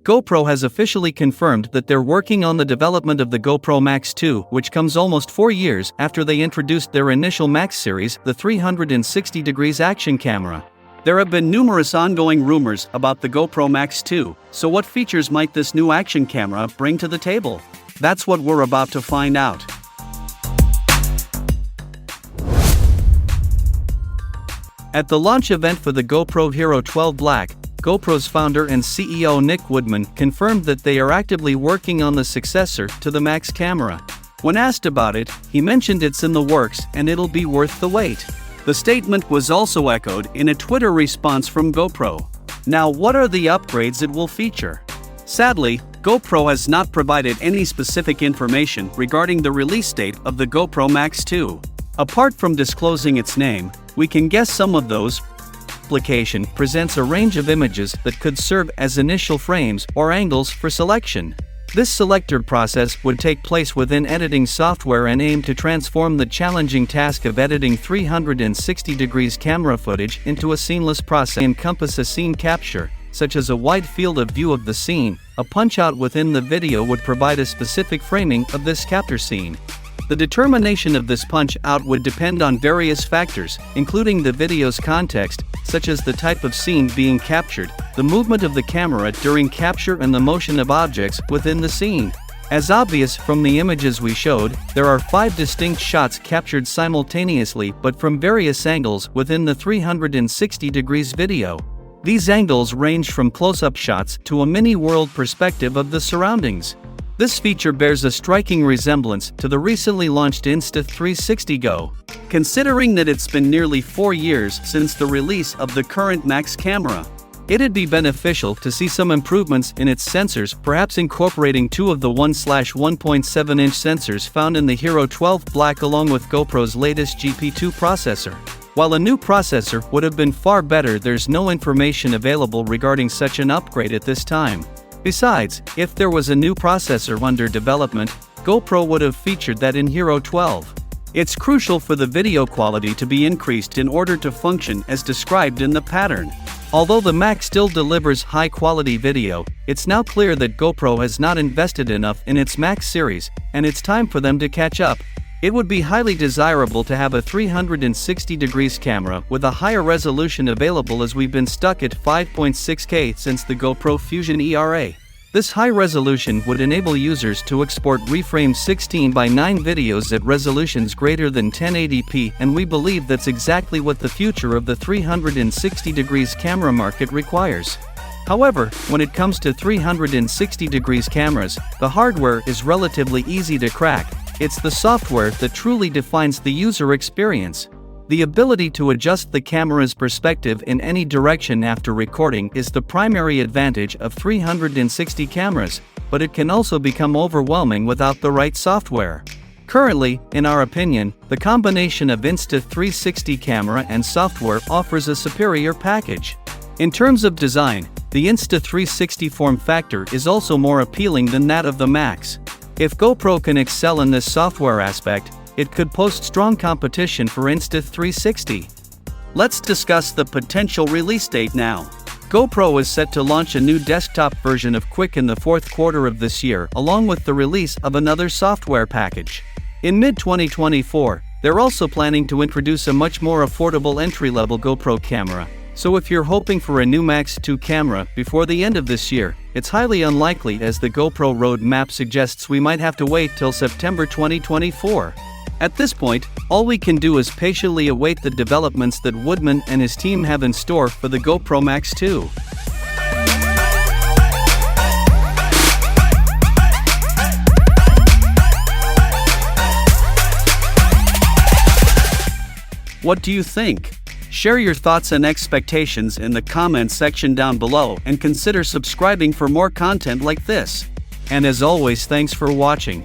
GoPro has officially confirmed that they're working on the development of the GoPro Max 2, which comes almost 4 years after they introduced their initial Max series, the 360 degrees action camera. There have been numerous ongoing rumors about the GoPro Max 2, so what features might this new action camera bring to the table? That's what we're about to find out. At the launch event for the GoPro Hero 12 Black, GoPro's founder and CEO Nick Woodman confirmed that they are actively working on the successor to the Max camera. When asked about it, he mentioned it's in the works and it'll be worth the wait. The statement was also echoed in a Twitter response from GoPro. Now, what are the upgrades it will feature? Sadly, GoPro has not provided any specific information regarding the release date of the GoPro Max 2. Apart from disclosing its name, we can guess some of those. Application presents a range of images that could serve as initial frames or angles for selection. This selector process would take place within editing software and aim to transform the challenging task of editing 360 degrees camera footage into a seamless process. Encompass a scene capture, such as a wide field of view of the scene. A punch-out within the video would provide a specific framing of this capture scene. The determination of this punch-out would depend on various factors, including the video's context, such as the type of scene being captured, the movement of the camera during capture and the motion of objects within the scene. As obvious from the images we showed, there are 5 distinct shots captured simultaneously but from various angles within the 360 degrees video. These angles range from close-up shots to a mini-world perspective of the surroundings. This feature bears a striking resemblance to the recently launched Insta 360 Go. Considering that it's been nearly 4 years since the release of the current Max camera, it'd be beneficial to see some improvements in its sensors, perhaps incorporating 2 of the 1/1.7-inch sensors found in the Hero 12 Black along with GoPro's latest GP2 processor. While a new processor would have been far better, there's no information available regarding such an upgrade at this time. Besides, if there was a new processor under development, GoPro would have featured that in Hero 12. It's crucial for the video quality to be increased in order to function as described in the pattern. Although the Max still delivers high-quality video, it's now clear that GoPro has not invested enough in its Max series, and it's time for them to catch up. It would be highly desirable to have a 360 degrees camera with a higher resolution available, as we've been stuck at 5.6K since the GoPro Fusion ERA. This high resolution would enable users to export reframed 16:9 videos at resolutions greater than 1080p, and we believe that's exactly what the future of the 360 degrees camera market requires. However, when it comes to 360 degrees cameras, the hardware is relatively easy to crack. It's the software that truly defines the user experience. The ability to adjust the camera's perspective in any direction after recording is the primary advantage of 360 cameras, but it can also become overwhelming without the right software. Currently, in our opinion, the combination of Insta 360 camera and software offers a superior package. In terms of design, the Insta 360 form factor is also more appealing than that of the Max. If GoPro can excel in this software aspect, it could pose strong competition for Insta 360. Let's discuss the potential release date now. GoPro is set to launch a new desktop version of Quick in the 4th quarter of this year, along with the release of another software package. In mid-2024, they're also planning to introduce a much more affordable entry-level GoPro camera. So if you're hoping for a new Max 2 camera before the end of this year, it's highly unlikely, as the GoPro roadmap suggests we might have to wait till September 2024. At this point, all we can do is patiently await the developments that Woodman and his team have in store for the GoPro Max 2. What do you think? Share your thoughts and expectations in the comments section down below, and consider subscribing for more content like this. And as always, thanks for watching.